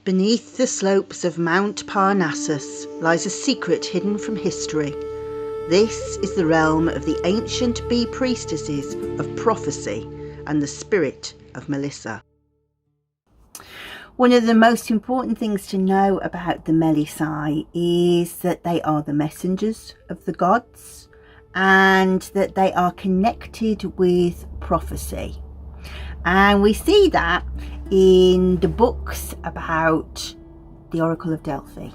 Beneath the slopes of Mount Parnassus lies a secret hidden from history. This is the realm of the ancient bee priestesses of prophecy and the spirit of Melissa. One of the most important things to know about the Melissae is that they are the messengers of the gods and that they are connected with prophecy. And we see that in the books about the Oracle of Delphi.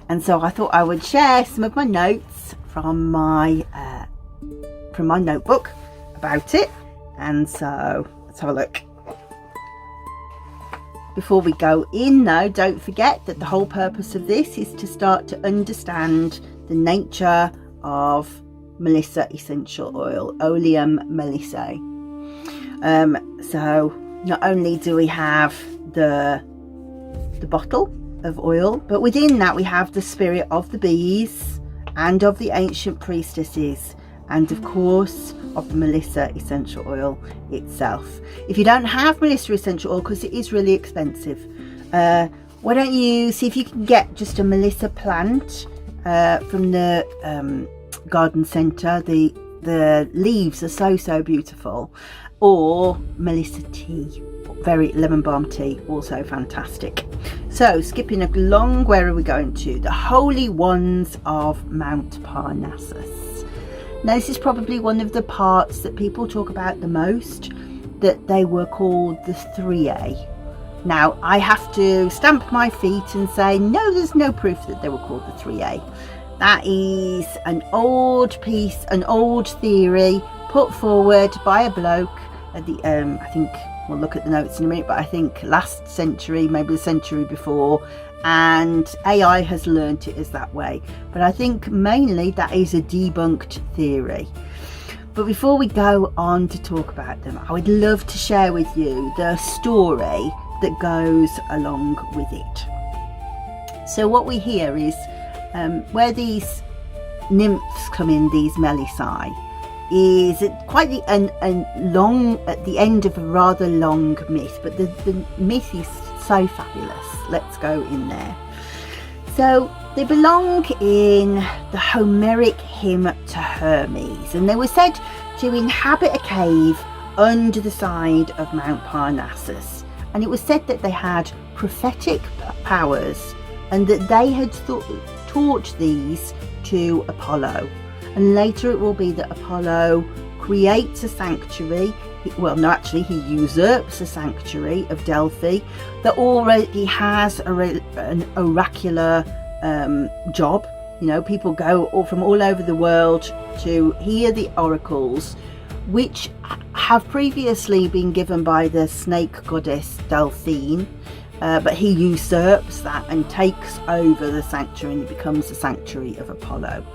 And so I thought I would share some of my notes from my notebook about it. And so let's have a look. Before we go in though, don't forget that the whole purpose of this is to start to understand the nature of Melissa essential oil, Oleum Melissae. So not only do we have the bottle of oil, but within that we have the spirit of the bees and of the ancient priestesses, and of course of the Melissa essential oil itself. If you don't have Melissa essential oil, because it is really expensive, why don't you see if you can get just a Melissa plant from the garden centre. The leaves are so beautiful. Or Melissa tea, very lemon balm tea, also fantastic. So skipping along, where are we going to? The holy ones of Mount Parnassus. Now this is probably one of the parts that people talk about the most, that they were called the Thriae. Now I have to stamp my feet and say no, there's no proof that they were called the Thriae. That is an old theory put forward by a bloke at the I think we'll look at the notes in a minute, but I think last century, maybe the century before, and AI has learnt it as that way. But I think mainly that is a debunked theory. But before we go on to talk about them, I would love to share with you the story that goes along with it. So what we hear is where these nymphs come in, these Melissae, is quite at the end of a rather long myth, but the myth is so fabulous. Let's go in there. So they belong in the Homeric hymn to Hermes, and they were said to inhabit a cave under the side of Mount Parnassus, and it was said that they had prophetic powers and that they had taught these to Apollo. And later it will be that Apollo creates a sanctuary, he usurps a sanctuary of Delphi that already has an oracular job. You know, people go from all over the world to hear the oracles, which have previously been given by the snake goddess Delphine, but he usurps that and takes over the sanctuary, and it becomes the sanctuary of Apollo.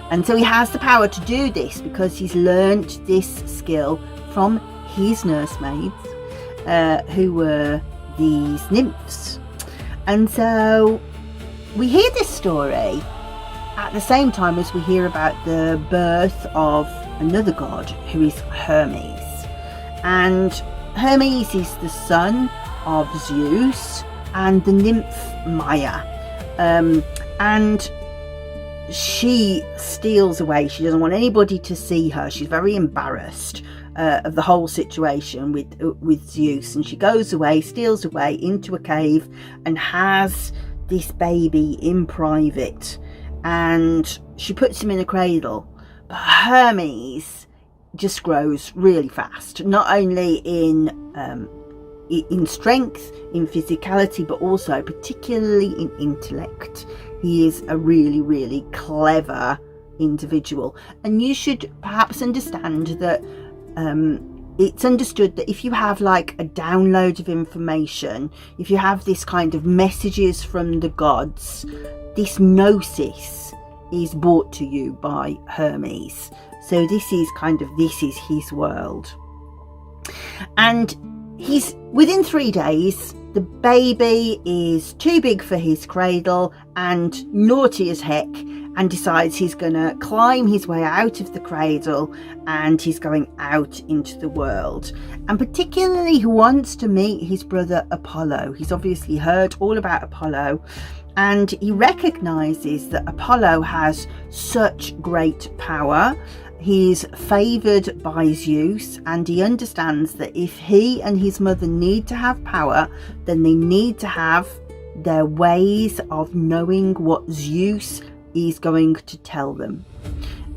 And so he has the power to do this because he's learnt this skill from his nursemaids, who were these nymphs. And so we hear this story at the same time as we hear about the birth of another god, who is Hermes. And Hermes is the son of Zeus and the nymph Maya. And she steals away. She doesn't want anybody to see her. She's very embarrassed of the whole situation with Zeus, and she goes away, steals away into a cave and has this baby in private, and she puts him in a cradle. But Hermes just grows really fast, not only in strength, in physicality, but also particularly in intellect. He is a really clever individual, and you should perhaps understand that it's understood that if you have like a download of information, if you have this kind of messages from the gods, this gnosis is brought to you by Hermes. So this is his world, and he's within 3 days the baby is too big for his cradle and naughty as heck, and decides he's going to climb his way out of the cradle and he's going out into the world. And particularly he wants to meet his brother Apollo. He's obviously heard all about Apollo, and he recognises that Apollo has such great power. He's favoured by Zeus, and he understands that if he and his mother need to have power, then they need to have their ways of knowing what Zeus is going to tell them.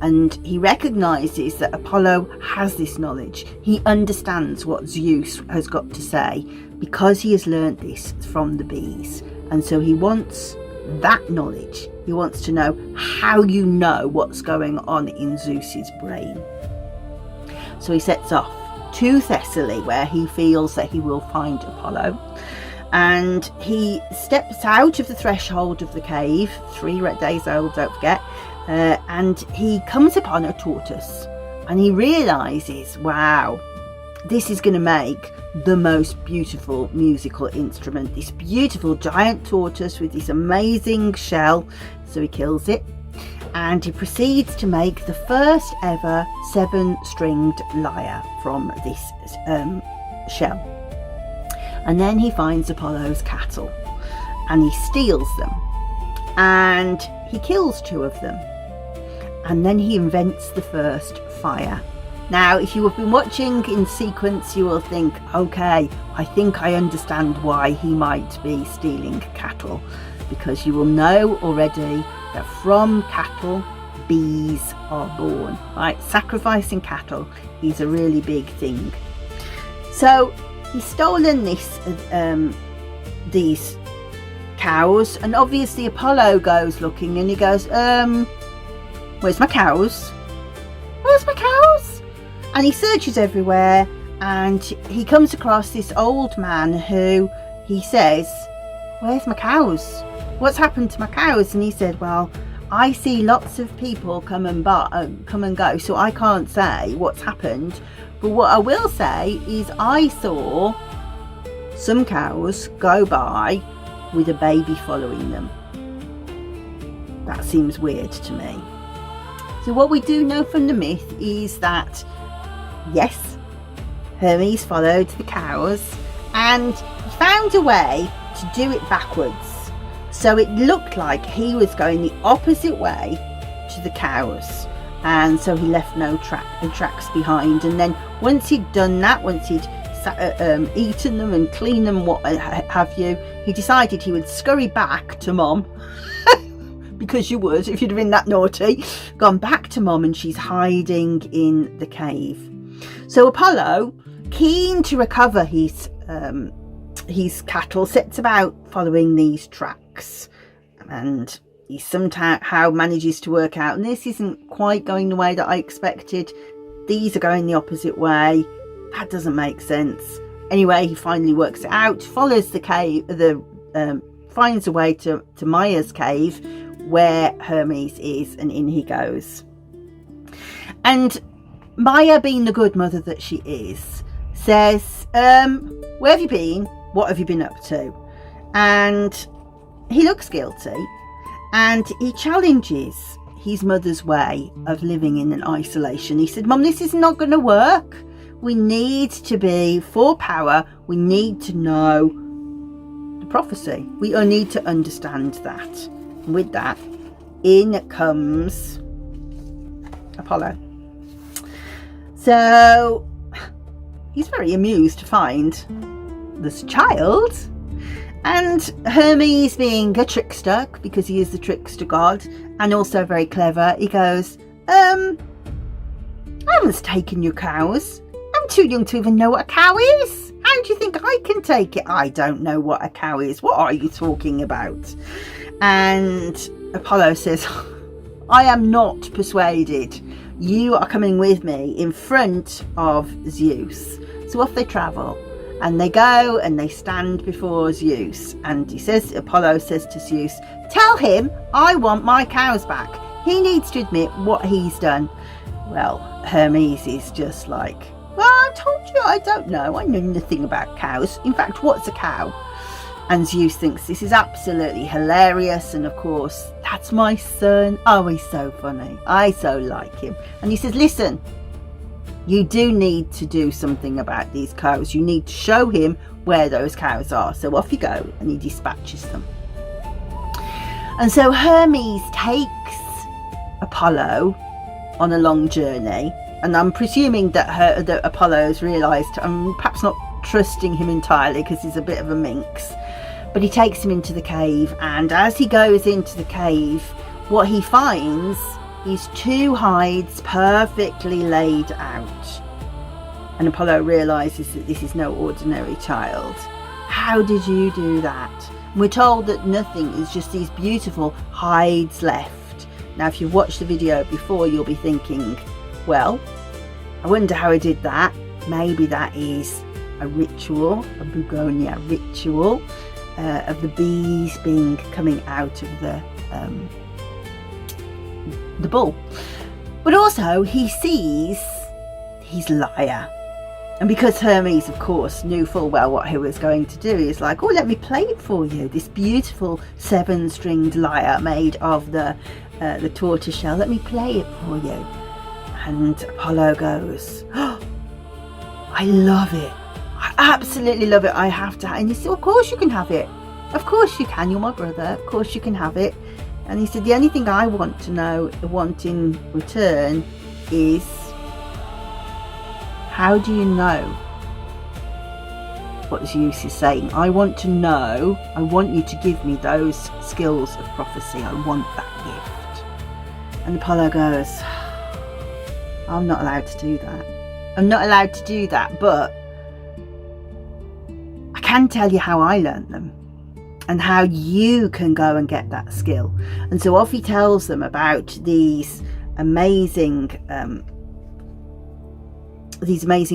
And he recognises that Apollo has this knowledge. He understands what Zeus has got to say because he has learnt this from the bees. And so he wants that knowledge. He wants to know how you know what's going on in Zeus's brain. So he sets off to Thessaly, where he feels that he will find Apollo. And he steps out of the threshold of the cave, 3 days old, don't forget, and he comes upon a tortoise, and he realises, wow, this is going to make the most beautiful musical instrument, this beautiful giant tortoise with this amazing shell. So he kills it, and he proceeds to make the first ever 7-stringed lyre from this shell. And then he finds Apollo's cattle and he steals them, and he kills 2 of them, and then he invents the first fire. Now, if you have been watching in sequence, you will think, okay, I think I understand why he might be stealing cattle, because you will know already that from cattle, bees are born, right? Sacrificing cattle is a really big thing. So he's stolen these cows, and obviously Apollo goes looking, and he goes, where's my cows? Where's my cows? And he searches everywhere, and he comes across this old man who he says, where's my cows? What's happened to my cows? And he said, well, I see lots of people come and go, so I can't say what's happened. But what I will say is I saw some cows go by with a baby following them. That seems weird to me. So what we do know from the myth is that, yes, Hermes followed the cows, and he found a way to do it backwards. So it looked like he was going the opposite way to the cows. And so he left no tracks behind. And then once he'd done that, once he'd eaten them and cleaned them, what have you, he decided he would scurry back to Mom. Because you would, if you'd have been that naughty. Gone back to Mom, and she's hiding in the cave. So Apollo, keen to recover his cattle, sets about following these tracks. And he somehow manages to work out, and this isn't quite going the way that I expected. These are going the opposite way. That doesn't make sense. Anyway, he finally works it out, follows the cave, finds a way to Maia's cave, where Hermes is, and in he goes. And Maia, being the good mother that she is, says, where have you been? What have you been up to? And he looks guilty, and he challenges his mother's way of living in an isolation. He said, Mum, this is not going to work. We need to be for power. We need to know the prophecy. We all need to understand that. And with that, in comes Apollo. So he's very amused to find this child, and Hermes, being a trickster, because he is the trickster god, and also very clever, he goes, I haven't taken your cows. I'm too young to even know what a cow is. How do you think I can take it? I don't know what a cow is. What are you talking about? And Apollo says, I am not persuaded. You are coming with me in front of Zeus. So off they travel, and they go and they stand before Zeus, and Apollo says to Zeus, tell him I want my cows back. He needs to admit what he's done. Well, Hermes is just like, well, I told you I don't know. I know nothing about cows. In fact, what's a cow? And Zeus thinks this is absolutely hilarious, and of course, that's my son. Oh, he's so funny. I so like him. And he says, listen, you do need to do something about these cows. You need to show him where those cows are. So off you go, and he dispatches them. And so Hermes takes Apollo on a long journey, and I'm presuming that Apollo's realised perhaps not trusting him entirely because he's a bit of a minx, but he takes him into the cave, and as he goes into the cave, what he finds is 2 hides perfectly laid out, and Apollo realises that this is no ordinary child. How did you do that? And we're told that nothing, is just these beautiful hides left. Now if you've watched the video before, you'll be thinking, well, I wonder how I did that. Maybe that is a ritual, a begonia ritual of the bees coming out of the bull. But also he sees his lyre, and because Hermes of course knew full well what he was going to do, he's like, oh, let me play it for you, this beautiful 7-stringed lyre made of the tortoise shell. Let me play it for you. And Apollo goes, oh, I love it. I absolutely love it. I have to. And he said, of course you can have it. Of course you can. You're my brother. Of course you can have it. And he said, the only thing I want in return is, how do you know what Zeus is saying? I want to know. I want you to give me those skills of prophecy. I want that gift. And Apollo goes, I'm not allowed to do that. I'm not allowed to do that, but I can tell you how I learned them and how you can go and get that skill. And so off he tells them about these amazing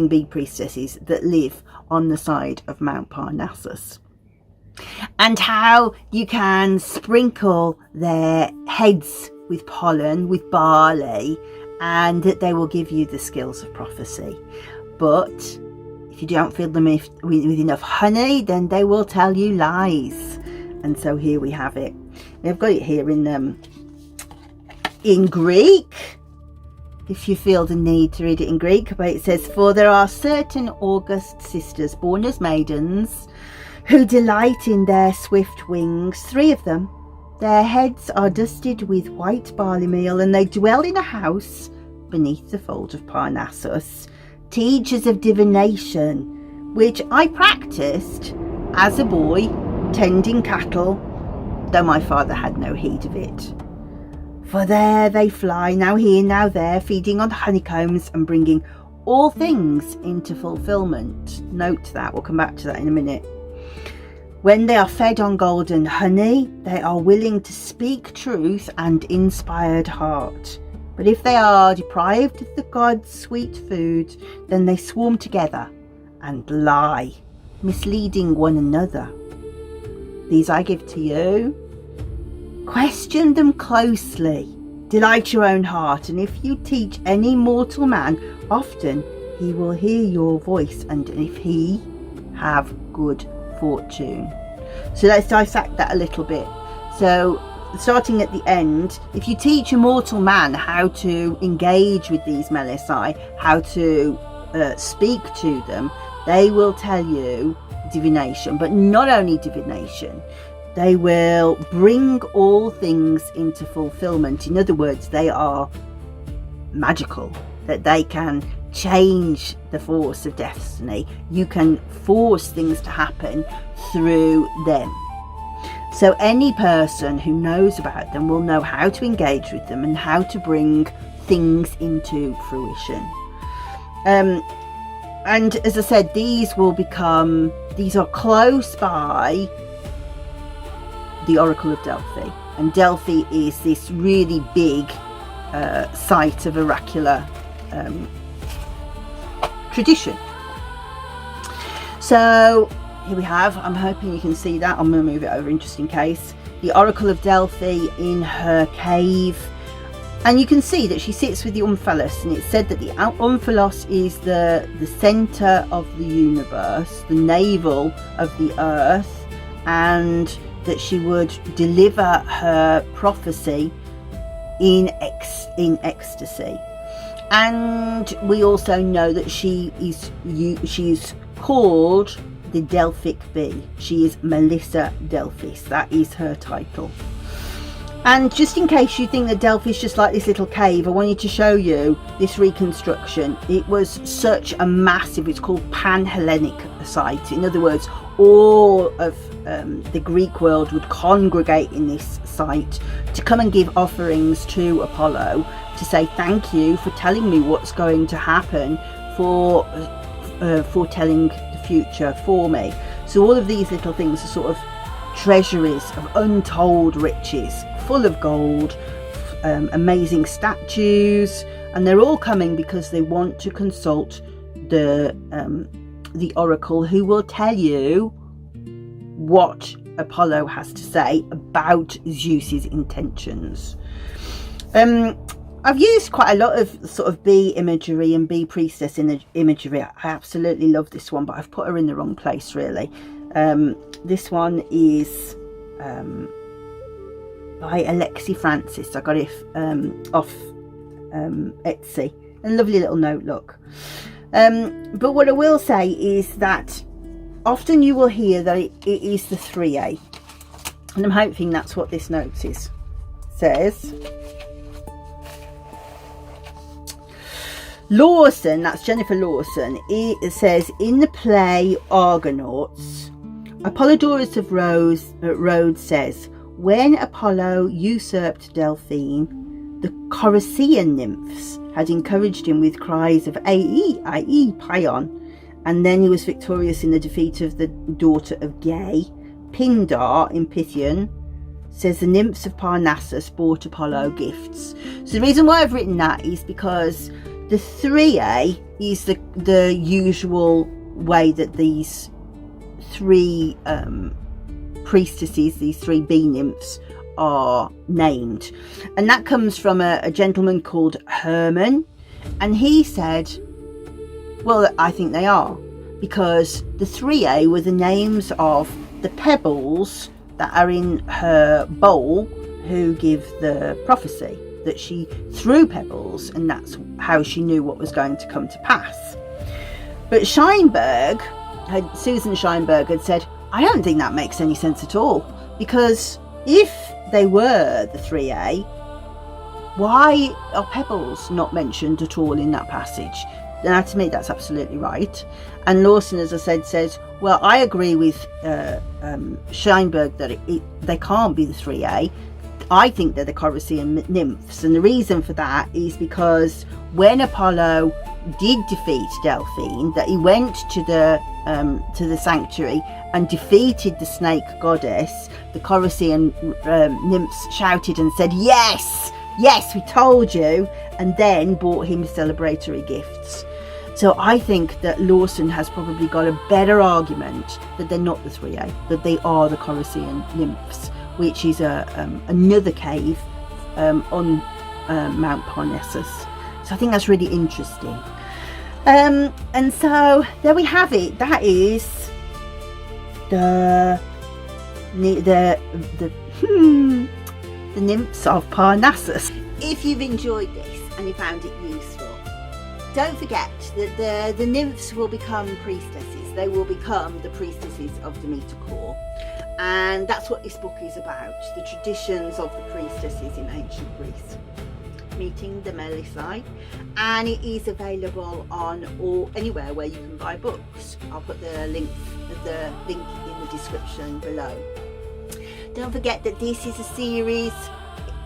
bee priestesses that live on the side of Mount Parnassus, and how you can sprinkle their heads with pollen, with barley, and that they will give you the skills of prophecy. But if you don't fill them with enough honey, then they will tell you lies. And so here we have it. I've got it here in Greek, if you feel the need to read it in Greek. But it says, for there are certain august sisters born as maidens who delight in their swift wings, 3 of them. Their heads are dusted with white barley meal, and they dwell in a house beneath the fold of Parnassus, teachers of divination, which I practiced as a boy, tending cattle, though my father had no heed of it. For there they fly, now here, now there, feeding on honeycombs and bringing all things into fulfillment. Note that, we'll come back to that in a minute. When they are fed on golden honey, they are willing to speak truth and inspired heart. But if they are deprived of the gods' sweet food, then they swarm together and lie, misleading one another. These I give to you. Question them closely. Delight your own heart, and if you teach any mortal man, often he will hear your voice, and if he have good fortune. So let's dissect that a little bit. So starting at the end, if you teach a mortal man how to engage with these Melissae, how to speak to them, they will tell you divination. But not only divination, they will bring all things into fulfillment. In other words, they are magical, that they can change the force of destiny. You can force things to happen through them. So any person who knows about them will know how to engage with them and how to bring things into fruition. And as I said, these are close by the Oracle of Delphi. And Delphi is this really big site of oracular tradition. So here we have, I'm hoping you can see that. I'm going to move it over just in case. The Oracle of Delphi in her cave. And you can see that she sits with the Omphalos, and it's said that the Omphalos is the centre of the universe, the navel of the earth, and that she would deliver her prophecy in ecstasy. And we also know that she is called the Delphic Bee. She is Melissa Delphis. That is her title. And just in case you think that Delphi is just like this little cave, I wanted to show you this reconstruction. It was such a massive, it's called Pan-Hellenic site. In other words, all of the Greek world would congregate in this site to come and give offerings to Apollo to say thank you for telling me what's going to happen, for foretelling the future for me. So all of these little things are sort of treasuries of untold riches, full of gold, amazing statues, and they're all coming because they want to consult the oracle, who will tell you what Apollo has to say about Zeus's intentions. I've used quite a lot of sort of bee imagery and bee priestess imagery. I absolutely love this one, but I've put her in the wrong place really. This one is by Alexi Francis. I got it off Etsy. A lovely little note, look. But what I will say is that often you will hear that it is the Thriae, and I'm hoping that's what this note says. Lawson, that's Jennifer Lawson, it says, in the play Argonauts, Apollodorus of Rhodes says, when Apollo usurped Delphine, the Corycian nymphs had encouraged him with cries of Ae, Ae, Pion, and then he was victorious in the defeat of the daughter of Gay. Pindar in Pythian says the nymphs of Parnassus brought Apollo gifts. So the reason why I've written that is because the Thriae is the usual way that these three priestesses, these three bee nymphs, are named, and that comes from a gentleman called Herman, and he said, well, I think they are, because the Thriae were the names of the pebbles that are in her bowl who give the prophecy, that she threw pebbles, and that's how she knew what was going to come to pass. But Susan Scheinberg had said, I don't think that makes any sense at all, because if they were the Thriae, why are pebbles not mentioned at all in that passage? Now, to me, that's absolutely right. And Lawson, as I said, says, well, I agree with Scheinberg that they can't be the Thriae. I think they're the Corycian nymphs, and the reason for that is because when Apollo did defeat Delphine, that he went to the sanctuary and defeated the snake goddess, the Corycian nymphs shouted and said, yes, yes, we told you, and then brought him celebratory gifts. So I think that Lawson has probably got a better argument that they're not the Thriae, that they are the Corycian nymphs, which is another cave on Mount Parnassus. So I think that's really interesting. And so there we have it. That is the nymphs of Parnassus. If you've enjoyed this and you found it useful, don't forget that the nymphs will become priestesses. They will become the priestesses of Demeter, and that's what this book is about, the traditions of the priestesses in ancient Greece, meeting the Melissae, and it is available on anywhere where you can buy books. I'll put the link in the description below. Don't forget that this is a series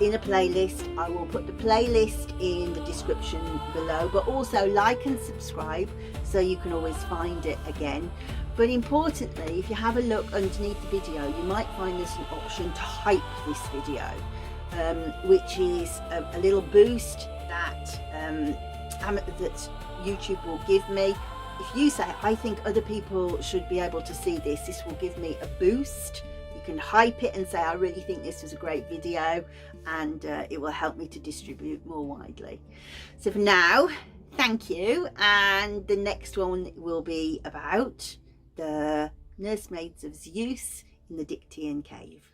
in a playlist. I will put the playlist in the description below, but also like and subscribe so you can always find it again. But importantly, if you have a look underneath the video, you might find there's an option to hype this video, which is a little boost that YouTube will give me. If you say, I think other people should be able to see this, this will give me a boost. You can hype it and say, I really think this was a great video, and it will help me to distribute more widely. So for now, thank you, and the next one will be about the nursemaids of Zeus in the Dictaean cave.